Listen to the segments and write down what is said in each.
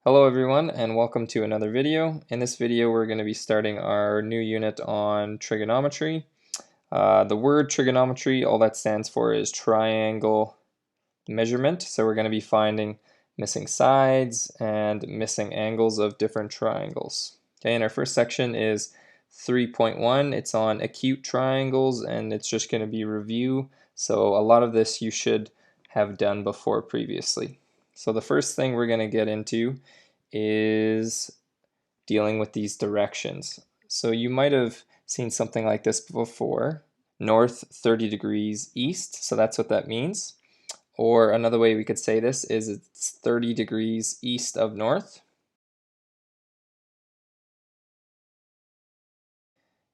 Hello everyone and welcome to another video. In this video we're going to be starting our new unit on trigonometry. The word trigonometry, all that stands for is triangle measurement. So we're going to be finding missing sides and missing angles of different triangles. Okay, and our first section is 3.1. It's on acute triangles and it's just going to be review. So a lot of this you should have done before previously. So the first thing we're going to get into is dealing with these directions. So you might have seen something like this before. North 30 degrees east, so that's what that means. Or another way we could say this is it's 30 degrees east of north.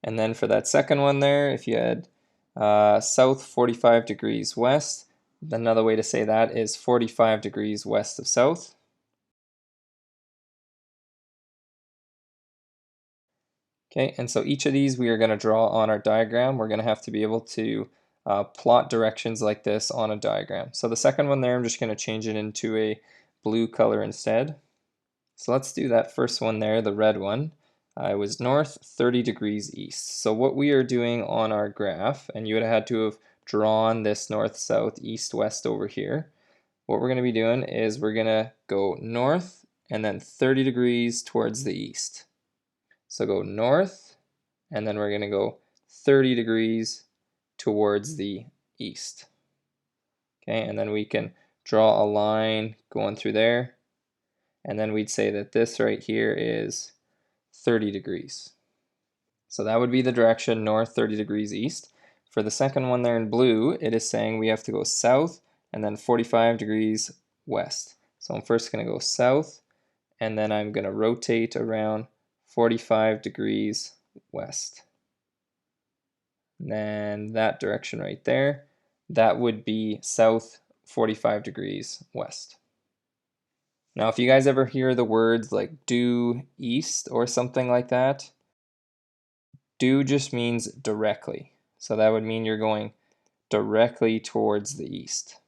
And then for that second one there, if you had south 45 degrees west, another way to say that is 45 degrees west of south. Okay, and so each of these we are going to draw on our diagram. We're going to have to be able to plot directions like this on a diagram. So the second one there, I'm just going to change it into a blue color instead. So let's do that first one there, the red one. It was north 30 degrees east. So what we are doing on our graph, and you would have had to have drawn this north, south, east, west over here. What we're going to be doing is we're going to go north and then 30 degrees towards the east. So go north, and then we're going to go 30 degrees towards the east. Okay, and then we can draw a line going through there, and then we'd say that this right here is 30 degrees. So that would be the direction north 30 degrees east. For the second one there in blue, it is saying we have to go south and then 45 degrees west. So I'm first going to go south, and then I'm going to rotate around 45 degrees west. And then that direction right there, that would be south 45 degrees west. Now, if you guys ever hear the words like due east or something like that, due just means directly. So that would mean you're going directly towards the east.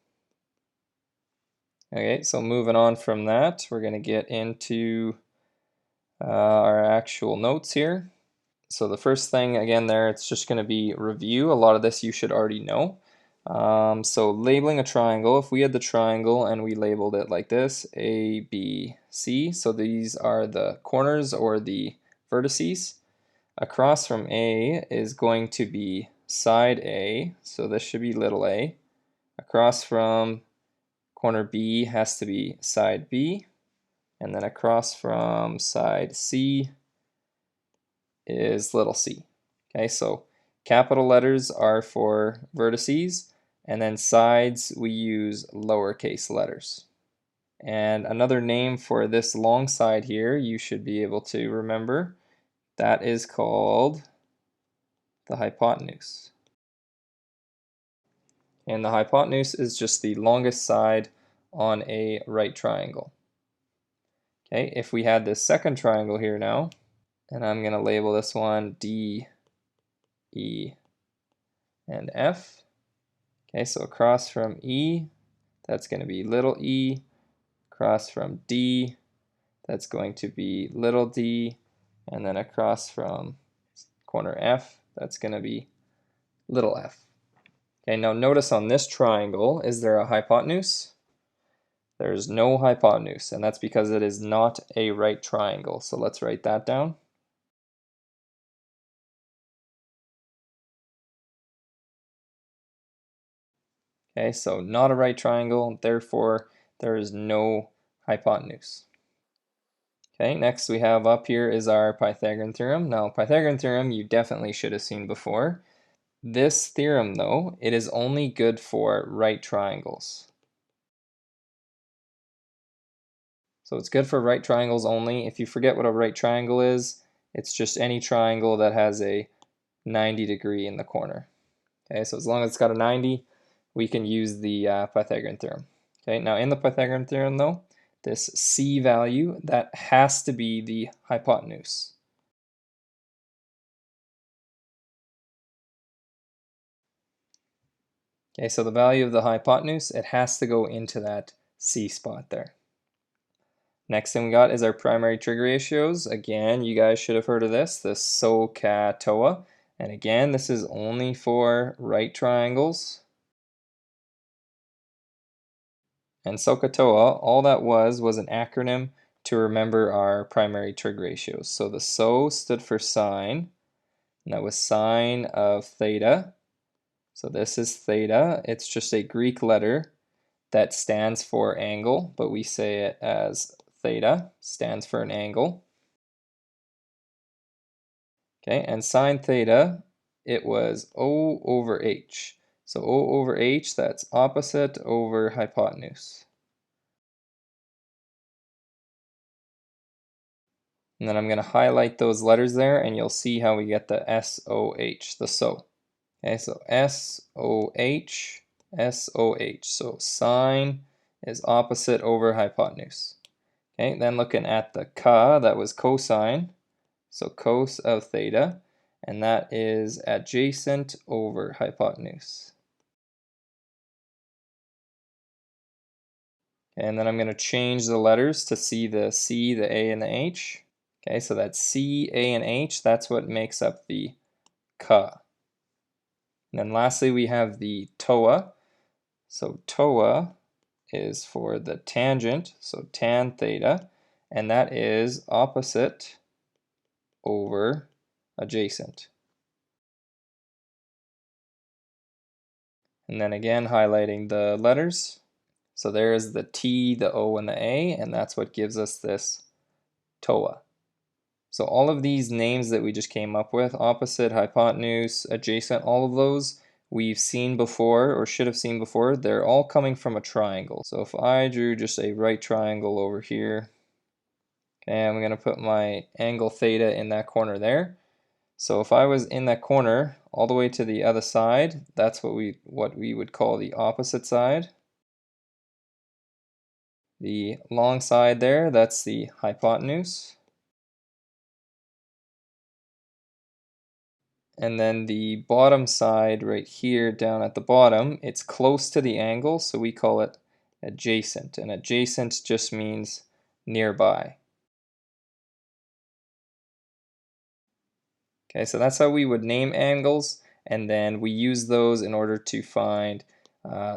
Okay, so moving on from that, we're going to get into our actual notes here. So the first thing, again there, it's just going to be review. A lot of this you should already know. So labeling a triangle, if we had the triangle and we labeled it like this, A, B, C, so these are the corners or the vertices. Across from A is going to be side A, so this should be little a. Across from corner B has to be side B, and then across from side C is little c. Okay, so capital letters are for vertices, and then sides we use lowercase letters. And another name for this long side here you should be able to remember, that is called the hypotenuse. And the hypotenuse is just the longest side on a right triangle. Okay, if we had this second triangle here now, and I'm going to label this one D, E, and F. Okay, so across from E, that's going to be little e. Across from D, that's going to be little d. And then across from corner F, that's going to be little f. Okay, now notice on this triangle, is there a hypotenuse? There's no hypotenuse, and that's because it is not a right triangle. So let's write that down. Okay, so not a right triangle, therefore there is no hypotenuse. Okay, next we have up here is our Pythagorean theorem. Now, Pythagorean theorem you definitely should have seen before. This theorem, though, it is only good for right triangles. So it's good for right triangles only. If you forget what a right triangle is, it's just any triangle that has a 90 degree in the corner. Okay, so as long as it's got a 90, we can use the Pythagorean theorem. Okay, now in the Pythagorean theorem, though, this c value, that has to be the hypotenuse. Okay, so the value of the hypotenuse, it has to go into that C spot there. Next thing we got is our primary trig ratios. Again, you guys should have heard of this, the SOHCAHTOA. And again, this is only for right triangles. And SOHCAHTOA, all that was an acronym to remember our primary trig ratios. So the SO stood for sine, and that was sine of theta. So this is theta. It's just a Greek letter that stands for angle, but we say it as theta, stands for an angle. Okay, and sine theta, it was O over H. So O over H, that's opposite over hypotenuse. And then I'm going to highlight those letters there, and you'll see how we get the SOH, the SO. Okay, so SOH, SOH. So sine is opposite over hypotenuse. Okay, then looking at the ka, that was cosine. So cos of theta, and that is adjacent over hypotenuse. And then I'm going to change the letters to see the C, the A, and the H. Okay, so that's C, A, and H. That's what makes up the ka. And then lastly, we have the TOA. So TOA is for the tangent, so tan theta, and that is opposite over adjacent. And then again, highlighting the letters. So there is the T, the O, and the A, and that's what gives us this TOA. So all of these names that we just came up with, opposite, hypotenuse, adjacent, all of those we've seen before or should have seen before. They're all coming from a triangle. So if I drew just a right triangle over here, okay, I'm going to put my angle theta in that corner there. So if I was in that corner all the way to the other side, that's what we would call the opposite side. The long side there, that's the hypotenuse. And then the bottom side right here down at the bottom, it's close to the angle, so we call it adjacent. And adjacent just means nearby. Okay, so that's how we would name angles, and then we use those in order to find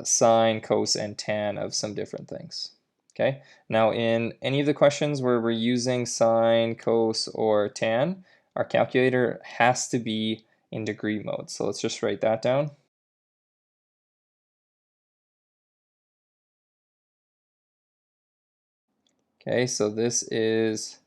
sine, cos, and tan of some different things. Okay, now in any of the questions where we're using sine, cos, or tan, our calculator has to be in degree mode. So let's just write that down. Okay, so this is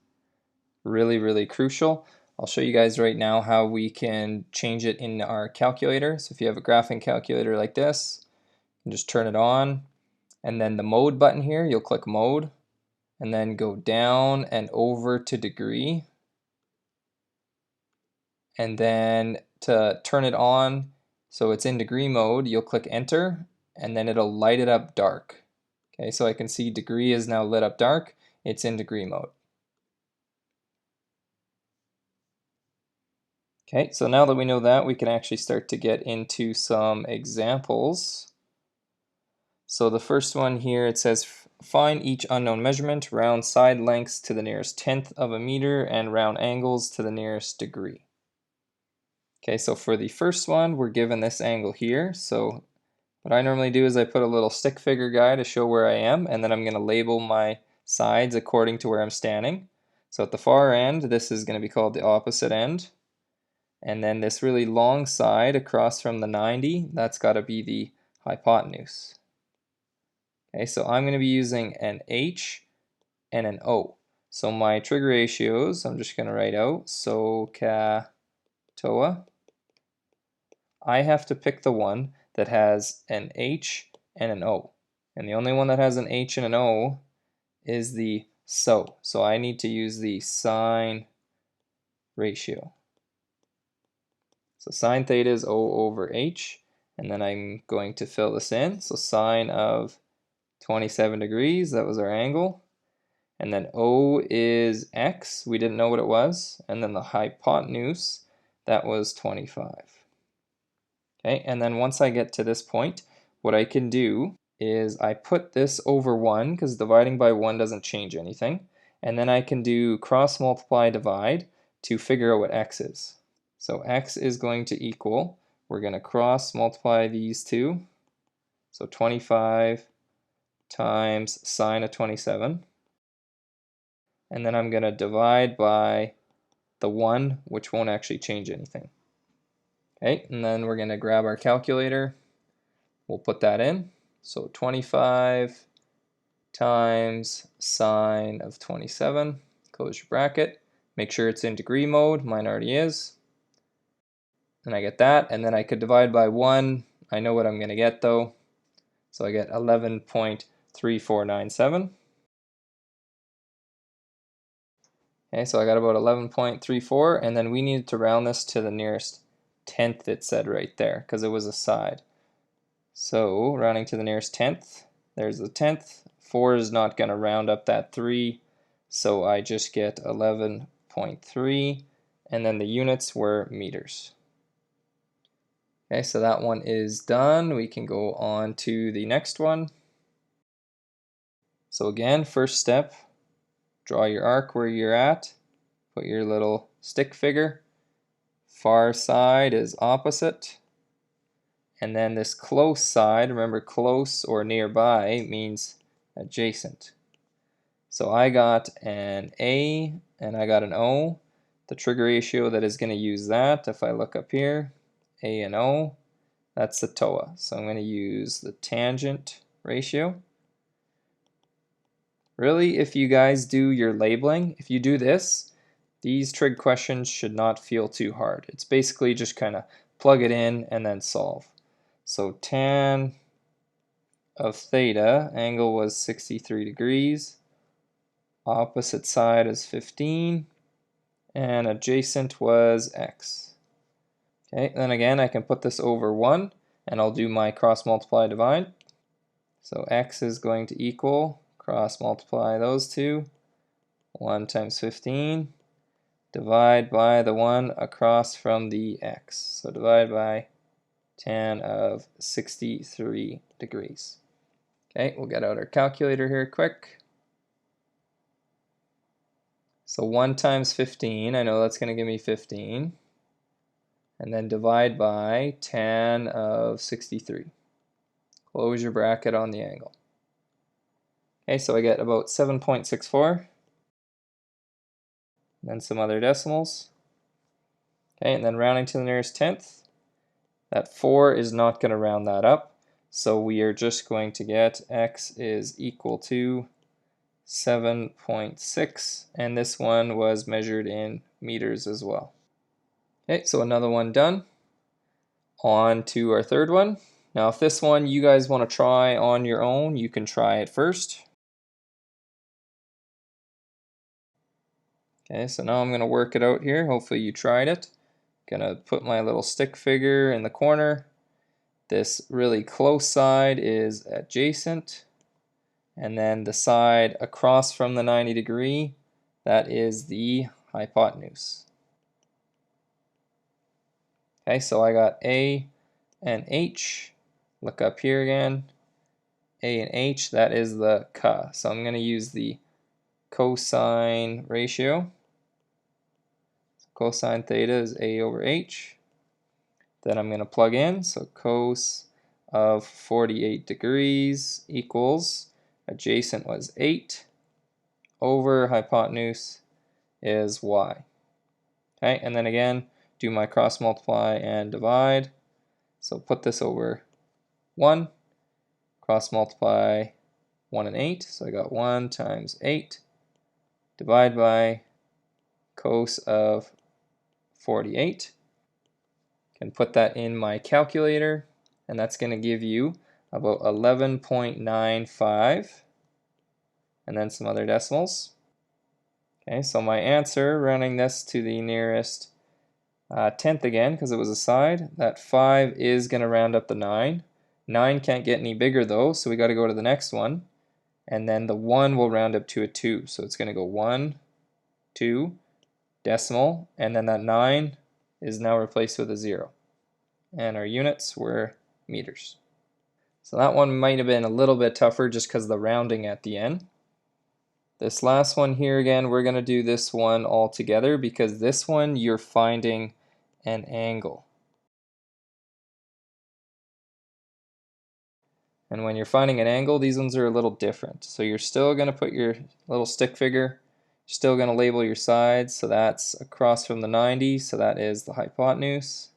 really crucial. I'll show you guys right now how we can change it in our calculator. So if you have a graphing calculator like this, you can just turn it on, and then the mode button here, you'll click mode, and then go down and over to degree. And then to turn it on so it's in degree mode, you'll click enter, and then it'll light it up dark. Okay, so I can see degree is now lit up dark. It's in degree mode. Okay, so now that we know that, we can actually start to get into some examples. So the first one here, it says find each unknown measurement, round side lengths to the nearest tenth of a meter, and round angles to the nearest degree. Okay, so for the first one, we're given this angle here. So what I normally do is I put a little stick figure guy to show where I am, and then I'm going to label my sides according to where I'm standing. So at the far end, this is going to be called the opposite end. And then this really long side across from the 90, that's got to be the hypotenuse. Okay, so I'm going to be using an H and an O. So my trig ratios, I'm just going to write out SOHCAHTOA. I have to pick the one that has an H and an O. And the only one that has an H and an O is the SO. So I need to use the sine ratio. So sine theta is O over H, and then I'm going to fill this in. So sine of 27 degrees, that was our angle. And then O is X, we didn't know what it was. And then the hypotenuse, that was 25. Okay, and then once I get to this point, what I can do is I put this over 1 because dividing by 1 doesn't change anything, and then I can do cross multiply divide to figure out what x is. So x is going to equal, we're going to cross multiply these two, so 25 times sine of 27, and then I'm going to divide by the 1, which won't actually change anything. Okay, and then we're going to grab our calculator, we'll put that in, so 25 times sine of 27, close your bracket, make sure it's in degree mode, mine already is, and I get that, and then I could divide by 1, I know what I'm going to get though, so I get 11.3497. Okay, so I got about 11.34, and then we needed to round this to the nearest tenth, it said right there, because it was a side. So rounding to the nearest tenth, there's the tenth. 4 is not going to round up that 3, so I just get 11.3, and then the units were meters. Okay, so that one is done. We can go on to the next one. So again, first step, draw your arc where you're at, put your little stick figure. Far side is opposite. And then this close side, remember close or nearby means adjacent. So I got an A and I got an O. The trig ratio that is going to use that, if I look up here, A and O, that's the TOA. So I'm going to use the tangent ratio. Really, if you guys do your labeling, if you do this, these trig questions should not feel too hard. It's basically just kind of plug it in and then solve. So tan of theta, angle was 63 degrees, opposite side is 15, and adjacent was x. Okay, then again I can put this over 1, and I'll do my cross multiply divide. So x is going to equal, cross multiply those two, 1 times 15, divide by the 1 across from the x. So divide by tan of 63 degrees. Okay, we'll get out our calculator here quick. So 1 times 15, I know that's going to give me 15. And then divide by tan of 63. Close your bracket on the angle. Okay, so I get about 7.64. Then some other decimals. Okay, and then rounding to the nearest tenth. That 4 is not going to round that up. So we are just going to get x is equal to 7.6, and this one was measured in meters as well. Okay, so another one done. On to our third one. Now if this one you guys want to try on your own, you can try it first. Okay, so now I'm going to work it out here. Hopefully you tried it. Gonna put my little stick figure in the corner. This really close side is adjacent, and then the side across from the 90 degree, that is the hypotenuse. Okay, so I got A and H. Look up here again. A and H, that is the ka. So I'm going to use the cosine ratio. So cosine theta is A over H. Then I'm going to plug in, so cos of 48 degrees equals, adjacent was 8, over hypotenuse is y. Okay, and then again, do my cross multiply and divide. So put this over 1, cross multiply 1 and 8, so I got 1 times 8, divide by cos of 48. Can put that in my calculator, and that's going to give you about 11.95, and then some other decimals. Okay, so my answer, rounding this to the nearest tenth again, because it was a side, that 5 is going to round up the 9. 9 can't get any bigger though, so we got to go to the next one, and then the 1 will round up to a 2, so it's going to go 1, 2, decimal, and then that 9 is now replaced with a 0. And our units were meters. So that one might have been a little bit tougher just because of the rounding at the end. This last one here, again, we're going to do this one all together because this one you're finding an angle. And when you're finding an angle, these ones are a little different. So you're still going to put your little stick figure, still going to label your sides. So that's across from the 90, so that is the hypotenuse.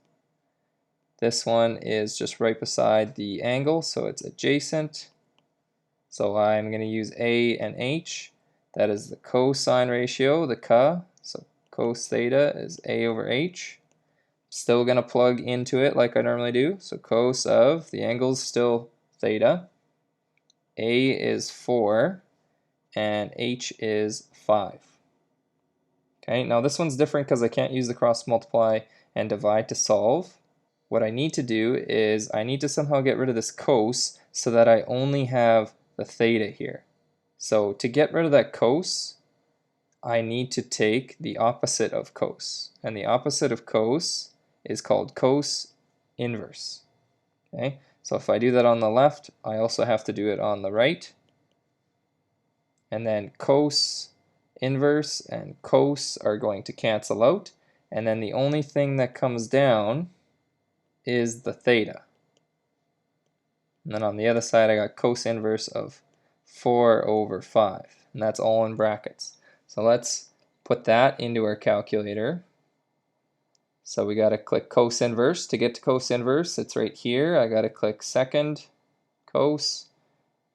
This one is just right beside the angle, so it's adjacent. So I'm going to use A and H. That is the cosine ratio, the ca. So cos theta is A over H. Still going to plug into it like I normally do. So cos of, the angle is still theta. A is 4 and H is 5. Okay, now this one's different because I can't use the cross multiply and divide to solve. What I need to do is I need to somehow get rid of this cos so that I only have the theta here. So to get rid of that cos, I need to take the opposite of cos. And the opposite of cos is called cos inverse. Okay, so if I do that on the left, I also have to do it on the right. And then cos inverse and cos are going to cancel out. And then the only thing that comes down is the theta. And then on the other side, I got cos inverse of 4 over 5. And that's all in brackets. So let's put that into our calculator. So we got to click cos inverse. To get to cos inverse, it's right here. I got to click second cos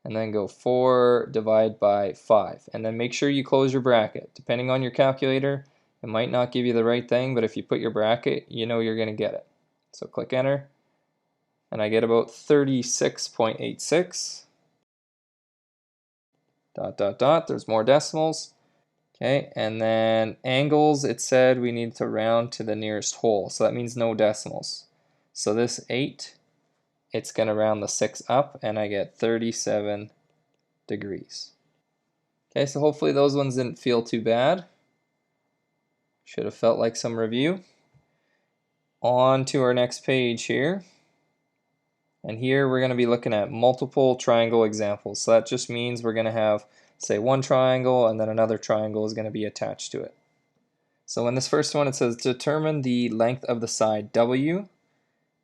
and then go 4 divided by 5. And then make sure you close your bracket. Depending on your calculator, it might not give you the right thing, but if you put your bracket, you know you're going to get it. So click enter. And I get about 36.86. Dot, dot, dot. There's more decimals. Okay, and then angles, it said we need to round to the nearest whole. So that means no decimals. So this 8, it's going to round the 6 up, and I get 37 degrees. Okay, so hopefully those ones didn't feel too bad. Should have felt like some review. On to our next page here. And here we're going to be looking at multiple triangle examples. So that just means we're going to have, say, one triangle and then another triangle is going to be attached to it. So in this first one it says determine the length of the side W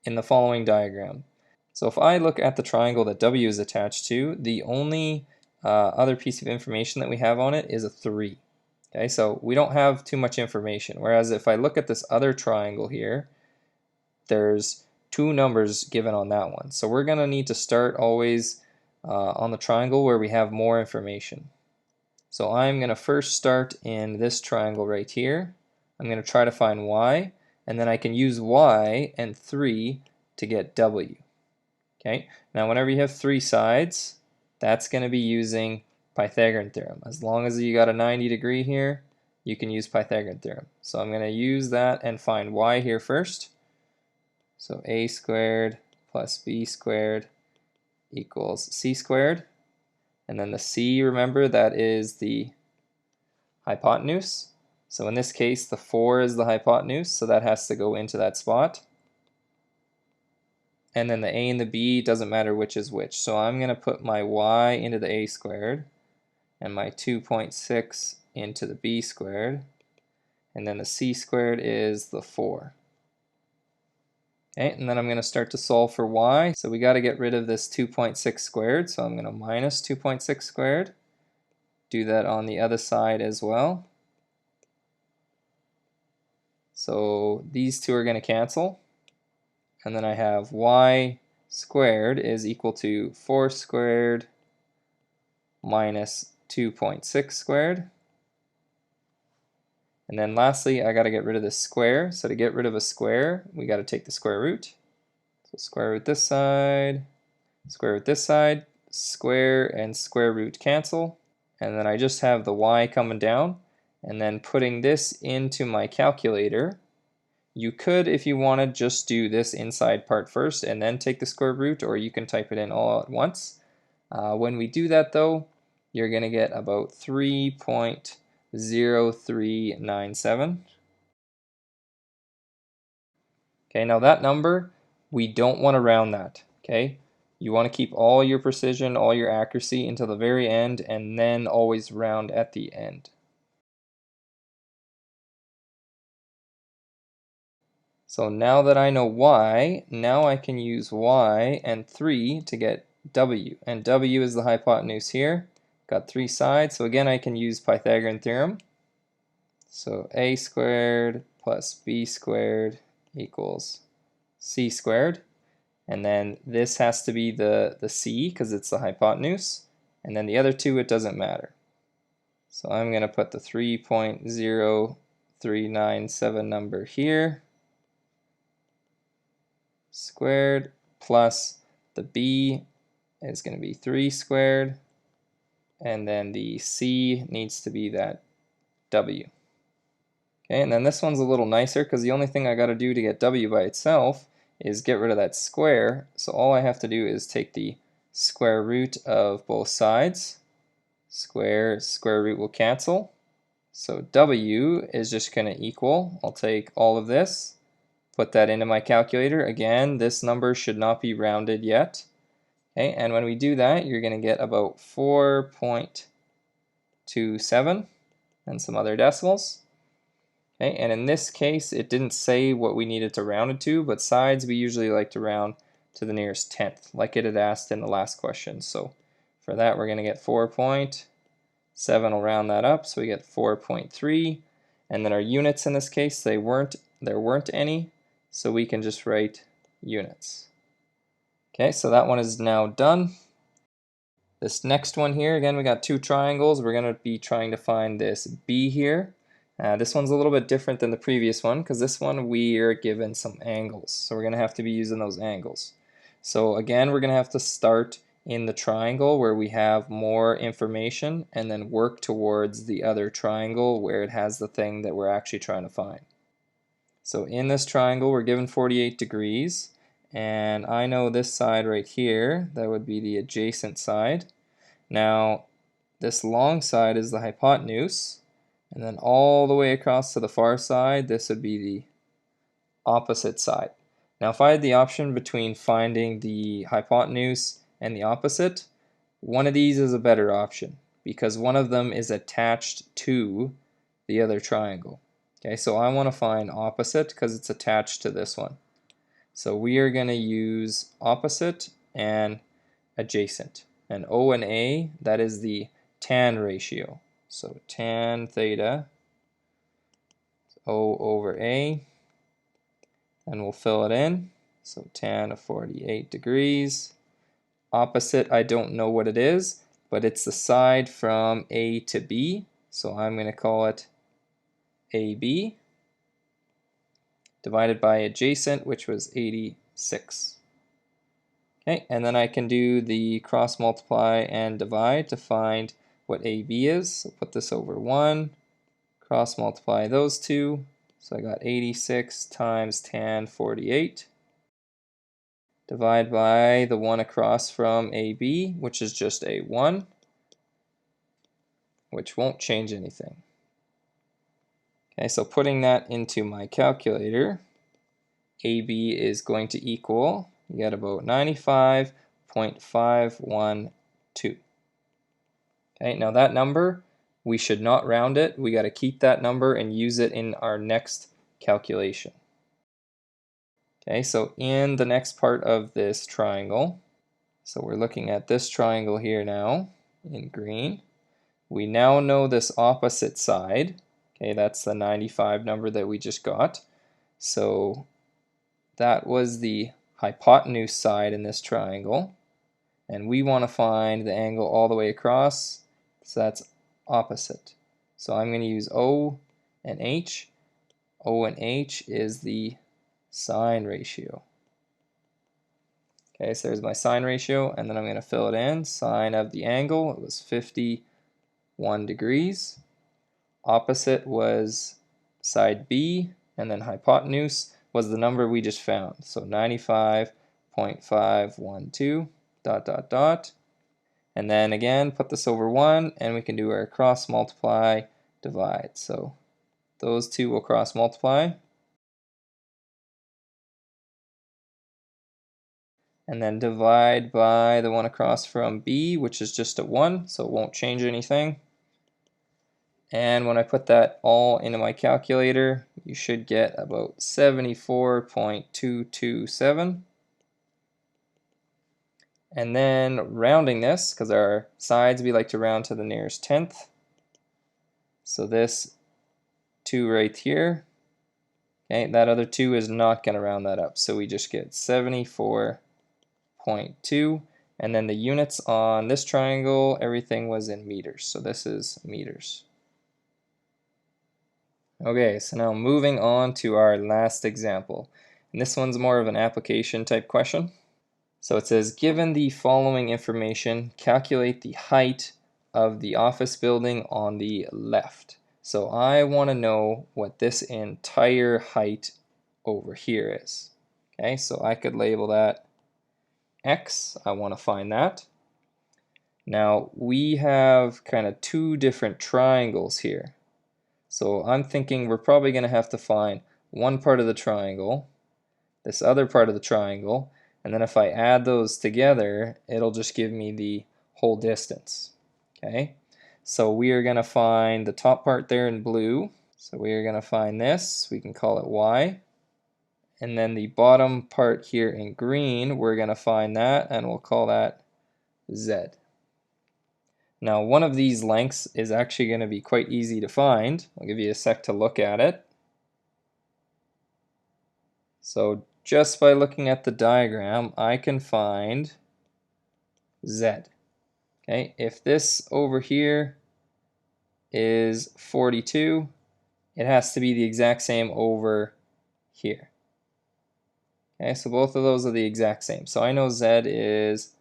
in the following diagram. So if I look at the triangle that W is attached to, the only other piece of information that we have on it is a 3. Okay, so we don't have too much information. Whereas if I look at this other triangle here, there's 2 numbers given on that one. So we're going to need to start always on the triangle where we have more information. So I'm going to first start in this triangle right here. I'm going to try to find y, and then I can use y and 3 to get w. Okay, now whenever you have 3 sides, that's going to be using Pythagorean theorem. As long as you got a 90 degree here, you can use Pythagorean theorem. So I'm going to use that and find y here first. So a squared plus b squared equals c squared. And then the c, remember, that is the hypotenuse. So in this case, the 4 is the hypotenuse, so that has to go into that spot. And then the a and the b, doesn't matter which is which. So I'm going to put my y into the a squared and my 2.6 into the b squared. And then the c squared is the 4. Okay, and then I'm going to start to solve for y. So we got to get rid of this 2.6 squared. So I'm going to minus 2.6 squared. Do that on the other side as well. So these two are going to cancel. And then I have y squared is equal to 4 squared minus 2.6 squared. And then lastly, I got to get rid of this square. So to get rid of a square, we got to take the square root. So square root this side, square root this side, square and square root cancel. And then I just have the y coming down. And then putting this into my calculator, you could, if you wanted, just do this inside part first and then take the square root, or you can type it in all at once. When we do that though, you're going to get about 3.0397. Okay, now that number, we don't want to round that. Okay, You want to keep all your precision, all your accuracy until the very end, and then always round at the end. So now that I know y, now I can use y and 3 to get w. And w is the hypotenuse here. Got 3 sides, so again I can use Pythagorean theorem. So a squared plus b squared equals c squared. And then this has to be the c because it's the hypotenuse. And then the other two, it doesn't matter. So I'm going to put the 3.0397 number here, squared, plus the b is going to be 3 squared, and then the c needs to be that w. Okay, and then this one's a little nicer because the only thing I got to do to get w by itself is get rid of that square. So all I have to do is take the square root of both sides. Square root will cancel. So w is just going to equal, I'll take all of this, put that into my calculator. Again, this number should not be rounded yet. Okay, and when we do that, you're going to get about 4.27 and some other decimals. Okay, and in this case, it didn't say what we needed to round it to, but sides we usually like to round to the nearest tenth, like it had asked in the last question. So for that, we're going to get 4.7, will round that up, so we get 4.3. And then our units in this case, there weren't any, so we can just write units. Okay, so that one is now done. This next one here, again, we got two triangles. We're going to be trying to find this B here. This one's a little bit different than the previous one because this one we are given some angles. So we're going to have to be using those angles. So again, we're going to have to start in the triangle where we have more information and then work towards the other triangle where it has the thing that we're actually trying to find. So in this triangle, we're given 48 degrees. And I know this side right here, that would be the adjacent side. Now, this long side is the hypotenuse. And then all the way across to the far side, this would be the opposite side. Now if I had the option between finding the hypotenuse and the opposite, one of these is a better option because one of them is attached to the other triangle. Okay, so I want to find opposite because it's attached to this one. So we are going to use opposite and adjacent. And O and A, that is the tan ratio. So tan theta, O over A, and we'll fill it in. So tan of 48 degrees. Opposite, I don't know what it is, but it's the side from A to B. So I'm going to call it AB, divided by adjacent, which was 86. Okay, and then I can do the cross multiply and divide to find what AB is. So put this over 1, cross multiply those two. So I got 86 times tan 48. Divide by the one across from AB, which is just a 1, which won't change anything. Okay, so putting that into my calculator, AB is going to equal, you get about 95.512. Okay, now that number, we should not round it. We got to keep that number and use it in our next calculation. Okay, so in the next part of this triangle, so we're looking at this triangle here now in green. We now know this opposite side. Okay, that's the 95 number that we just got. So that was the hypotenuse side in this triangle. And we want to find the angle all the way across. So that's opposite. So I'm going to use O and H. O and H is the sine ratio. Okay, so there's my sine ratio, and then I'm going to fill it in. Sine of the angle, it was 51 degrees. Opposite was side B, and then hypotenuse was the number we just found. So 95.512, dot, dot, dot. And then again, put this over 1, and we can do our cross multiply, divide. So those two will cross multiply. and then divide by the one across from B, which is just a 1, so it won't change anything. And when I put that all into my calculator, you should get about 74.227. And then rounding this, because our sides we like to round to the nearest tenth. So this 2 right here, okay, that other 2 is not going to round that up. So we just get 74.2. And then the units on this triangle, everything was in meters. So this is meters. Okay, so now moving on to our last example. And this one's more of an application type question. So it says, given the following information, calculate the height of the office building on the left. So I want to know what this entire height over here is. Okay, so I could label that X. I want to find that. Now we have kind of two different triangles here. So I'm thinking we're probably going to have to find one part of the triangle, this other part of the triangle, and then if I add those together, it'll just give me the whole distance. Okay, so we are going to find the top part there in blue. So we are going to find this, we can call it Y. And then the bottom part here in green, we're going to find that, and we'll call that Z. Now one of these lengths is actually going to be quite easy to find. I'll give you a sec to look at it. So just by looking at the diagram, I can find Z. Okay, if this over here is 42, it has to be the exact same over here. Okay, so both of those are the exact same. So I know Z is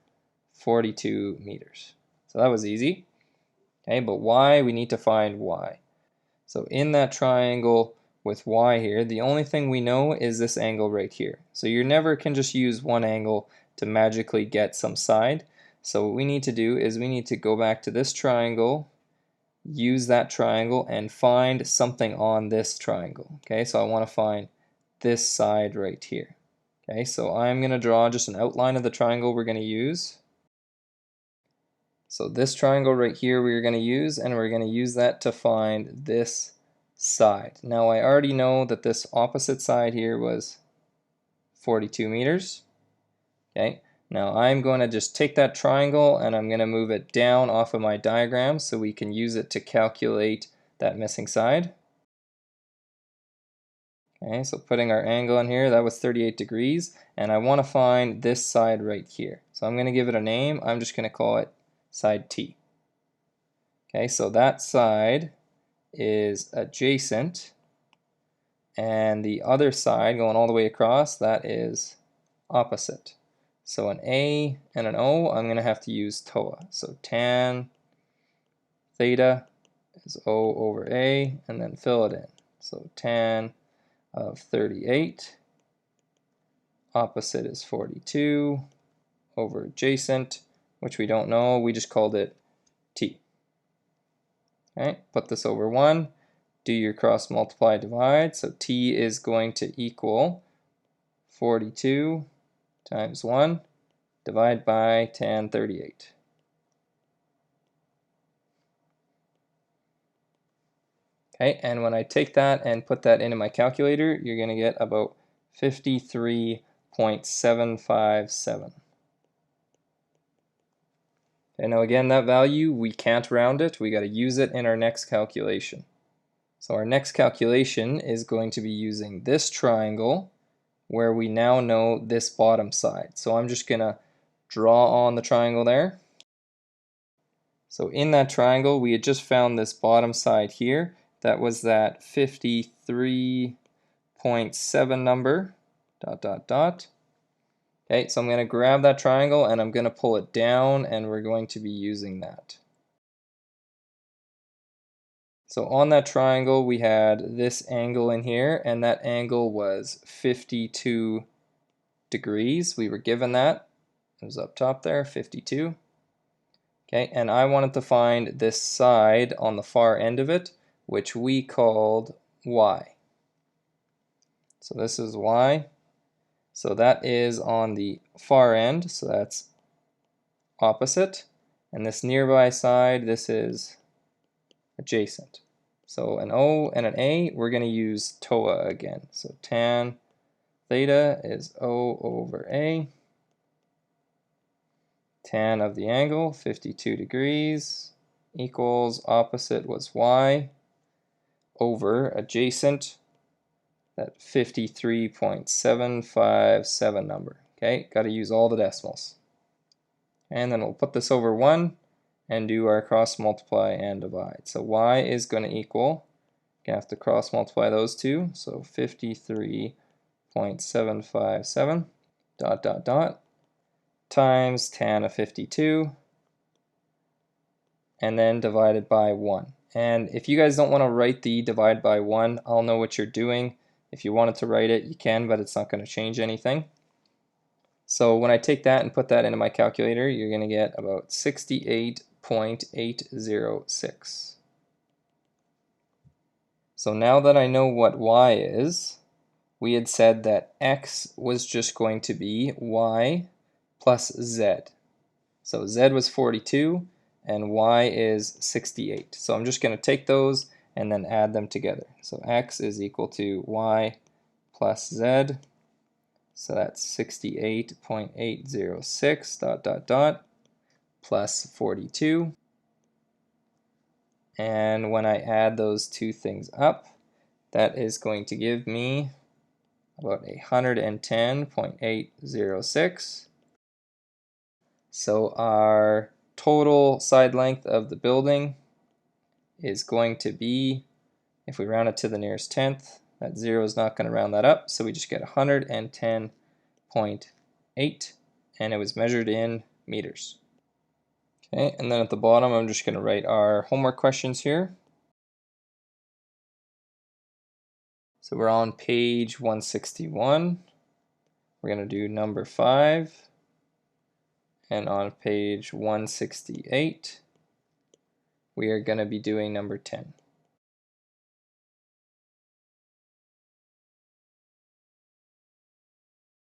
42 meters. So that was easy. Okay, but Y, we need to find Y. So in that triangle with Y here, the only thing we know is this angle right here. So you never can just use one angle to magically get some side. So what we need to do is we need to go back to this triangle, use that triangle, and find something on this triangle. Okay, so I want to find this side right here. Okay, so I'm going to draw just an outline of the triangle we're going to use. So this triangle right here we're going to use, and we're going to use that to find this side. Now I already know that this opposite side here was 42 meters. Okay, now I'm going to just take that triangle and I'm going to move it down off of my diagram so we can use it to calculate that missing side. Okay, so putting our angle in here, that was 38 degrees, and I want to find this side right here. So I'm going to give it a name. I'm just going to call it side T. Okay, so that side is adjacent, and the other side going all the way across, that is opposite. So an A and an O, I'm going to have to use TOA. So tan theta is O over A, and then fill it in. So tan of 38, opposite is 42, over adjacent, which we don't know, we just called it T. Okay, put this over 1, do your cross multiply divide, so T is going to equal 42 times 1, divide by tan 38. Okay, and when I take that and put that into my calculator, you're going to get about 53.757. Okay, now again, that value, we can't round it. We got to use it in our next calculation. So our next calculation is going to be using this triangle where we now know this bottom side. So I'm just going to draw on the triangle there. So in that triangle, we had just found this bottom side here. That was that 53.7 number, dot, dot, dot. Okay, so I'm going to grab that triangle and I'm going to pull it down, and we're going to be using that. So on that triangle, we had this angle in here, and that angle was 52 degrees. We were given that. It was up top there, 52. Okay, and I wanted to find this side on the far end of it, which we called Y. So this is Y. So that is on the far end, so that's opposite. And this nearby side, this is adjacent. So an O and an A, we're going to use TOA again. So tan theta is O over A. Tan of the angle, 52 degrees, equals opposite was Y over adjacent, that 53.757 number. Okay, got to use all the decimals. And then we'll put this over 1 and do our cross multiply and divide. So Y is going to equal, you have to cross multiply those two, so 53.757 dot dot dot times tan of 52 and then divided by 1. And if you guys don't want to write the divide by 1, I'll know what you're doing. If you wanted to write it, you can, but it's not going to change anything. So when I take that and put that into my calculator, you're going to get about 68.806. So now that I know what y is, we had said that x was just going to be y plus z. So z was 42 and y is 68. So I'm just going to take those and then add them together. So x is equal to y plus z. So that's 68.806 dot dot dot plus 42. And when I add those two things up, that is going to give me about 110.806. So our total side length of the building is going to be, if we round it to the nearest tenth, that 0 is not going to round that up, so we just get 110.8, and it was measured in meters. Okay, and then at the bottom I'm just going to write our homework questions here. So we're on page 161. We're going to do number 5. And on page 168, we are going to be doing number 10.